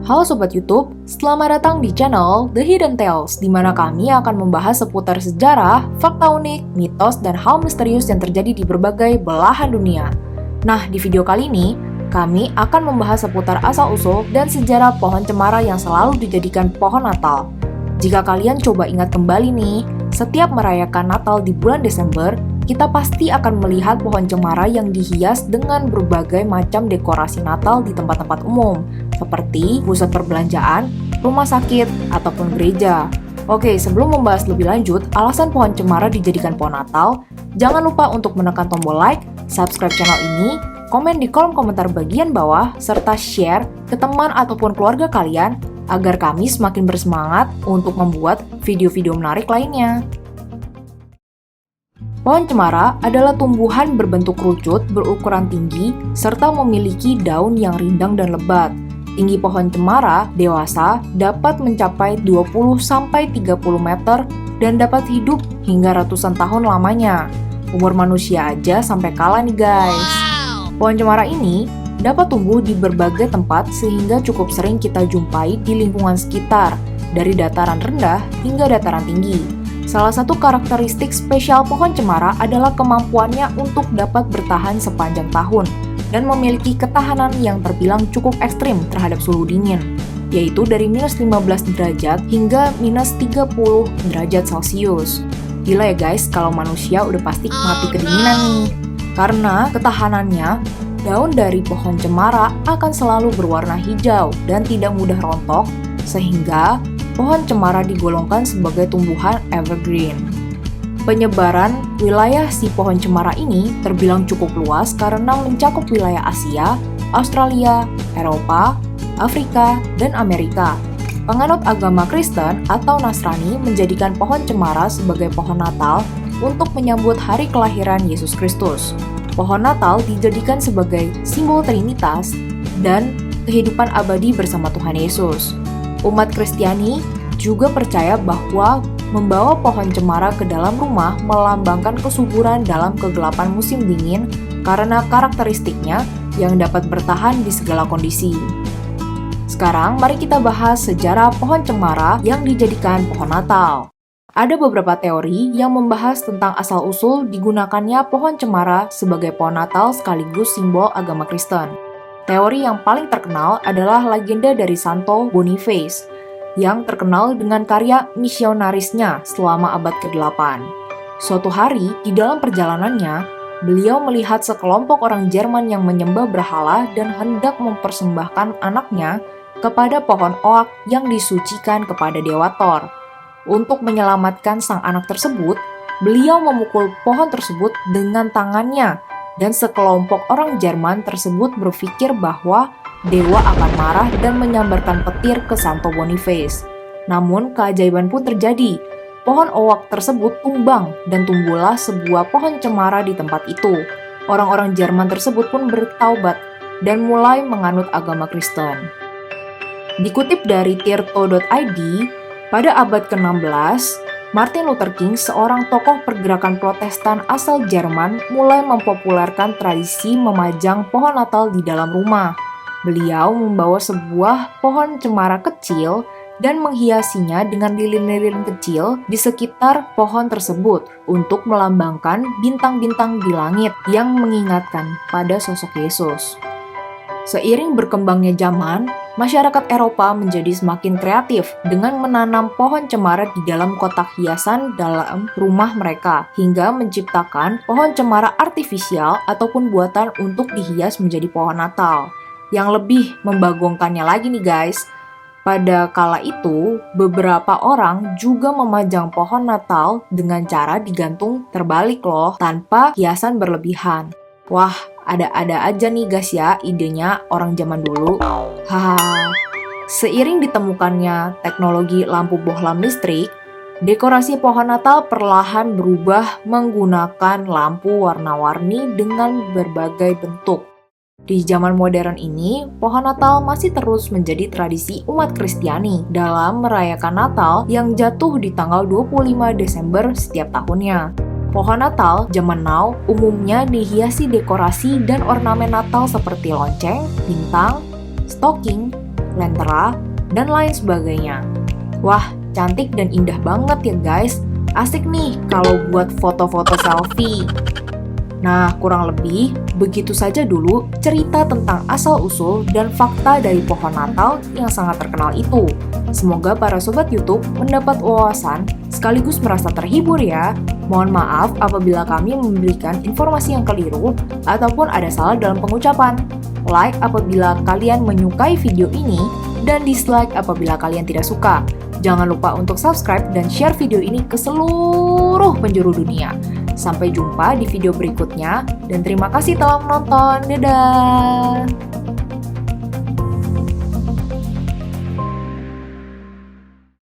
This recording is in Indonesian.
Halo Sobat YouTube, selamat datang di channel The Hidden Tales, di mana kami akan membahas seputar sejarah, fakta unik, mitos, dan hal misterius yang terjadi di berbagai belahan dunia. Nah, di video kali ini, kami akan membahas seputar asal-usul dan sejarah pohon cemara yang selalu dijadikan pohon Natal. Jika kalian coba ingat kembali nih, setiap merayakan Natal di bulan Desember, kita pasti akan melihat pohon cemara yang dihias dengan berbagai macam dekorasi Natal di tempat-tempat umum, seperti pusat perbelanjaan, rumah sakit, ataupun gereja. Oke, sebelum membahas lebih lanjut alasan pohon cemara dijadikan pohon Natal, jangan lupa untuk menekan tombol like, subscribe channel ini, komen di kolom komentar bagian bawah, serta share ke teman ataupun keluarga kalian agar kami semakin bersemangat untuk membuat video-video menarik lainnya. Pohon cemara adalah tumbuhan berbentuk kerucut berukuran tinggi serta memiliki daun yang rindang dan lebat. Tinggi pohon cemara dewasa dapat mencapai 20-30 meter dan dapat hidup hingga ratusan tahun lamanya. Umur manusia aja sampai kalah nih guys. Pohon cemara ini dapat tumbuh di berbagai tempat sehingga cukup sering kita jumpai di lingkungan sekitar, dari dataran rendah hingga dataran tinggi. Salah satu karakteristik spesial pohon cemara adalah kemampuannya untuk dapat bertahan sepanjang tahun dan memiliki ketahanan yang terbilang cukup ekstrim terhadap suhu dingin, yaitu dari minus 15 derajat hingga minus 30 derajat Celcius. Gila ya guys, kalau manusia udah pasti mati kedinginan nih. Karena ketahanannya, daun dari pohon cemara akan selalu berwarna hijau dan tidak mudah rontok, sehingga pohon cemara digolongkan sebagai tumbuhan evergreen. Penyebaran wilayah si pohon cemara ini terbilang cukup luas karena mencakup wilayah Asia, Australia, Eropa, Afrika, dan Amerika. Penganut agama Kristen atau Nasrani menjadikan pohon cemara sebagai pohon Natal untuk menyambut hari kelahiran Yesus Kristus. Pohon Natal dijadikan sebagai simbol Trinitas dan kehidupan abadi bersama Tuhan Yesus. Umat Kristiani juga percaya bahwa membawa pohon cemara ke dalam rumah melambangkan kesuburan dalam kegelapan musim dingin karena karakteristiknya yang dapat bertahan di segala kondisi. Sekarang mari kita bahas sejarah pohon cemara yang dijadikan pohon Natal. Ada beberapa teori yang membahas tentang asal-usul digunakannya pohon cemara sebagai pohon Natal sekaligus simbol agama Kristen. Teori yang paling terkenal adalah legenda dari Santo Boniface, yang terkenal dengan karya misionarisnya selama abad ke-8. Suatu hari, di dalam perjalanannya, beliau melihat sekelompok orang Jerman yang menyembah berhala dan hendak mempersembahkan anaknya kepada pohon oak yang disucikan kepada Dewa Thor. Untuk menyelamatkan sang anak tersebut, beliau memukul pohon tersebut dengan tangannya, dan sekelompok orang Jerman tersebut berpikir bahwa dewa akan marah dan menyambarkan petir ke Santo Boniface. Namun keajaiban pun terjadi. Pohon oak tersebut tumbang dan tumbuhlah sebuah pohon cemara di tempat itu. Orang-orang Jerman tersebut pun bertaubat dan mulai menganut agama Kristen. Dikutip dari tirto.id, pada abad ke-16, Martin Luther King, seorang tokoh pergerakan Protestan asal Jerman, mulai mempopulerkan tradisi memajang pohon Natal di dalam rumah. Beliau membawa sebuah pohon cemara kecil dan menghiasinya dengan lilin-lilin kecil di sekitar pohon tersebut untuk melambangkan bintang-bintang di langit yang mengingatkan pada sosok Yesus. Seiring berkembangnya zaman, masyarakat Eropa menjadi semakin kreatif dengan menanam pohon cemara di dalam kotak hiasan dalam rumah mereka, hingga menciptakan pohon cemara artifisial ataupun buatan untuk dihias menjadi pohon Natal. Yang lebih membagongkannya lagi nih guys, pada kala itu beberapa orang juga memajang pohon Natal dengan cara digantung terbalik loh, tanpa hiasan berlebihan. Wah, ada-ada aja nih guys ya idenya orang zaman dulu. Haha. Seiring ditemukannya teknologi lampu bohlam listrik, dekorasi pohon Natal perlahan berubah menggunakan lampu warna-warni dengan berbagai bentuk. Di zaman modern ini, pohon Natal masih terus menjadi tradisi umat Kristiani dalam merayakan Natal yang jatuh di tanggal 25 Desember setiap tahunnya. Pohon Natal zaman now umumnya dihiasi dekorasi dan ornamen Natal seperti lonceng, bintang, stocking, lentera, dan lain sebagainya. Wah, cantik dan indah banget ya guys. Asik nih kalau buat foto-foto selfie. Nah, kurang lebih begitu saja dulu cerita tentang asal-usul dan fakta dari pohon Natal yang sangat terkenal itu. Semoga para sobat YouTube mendapat wawasan sekaligus merasa terhibur ya. Mohon maaf apabila kami memberikan informasi yang keliru ataupun ada salah dalam pengucapan. Like apabila kalian menyukai video ini dan dislike apabila kalian tidak suka. Jangan lupa untuk subscribe dan share video ini ke seluruh penjuru dunia. Sampai jumpa di video berikutnya dan terima kasih telah menonton. Dadah!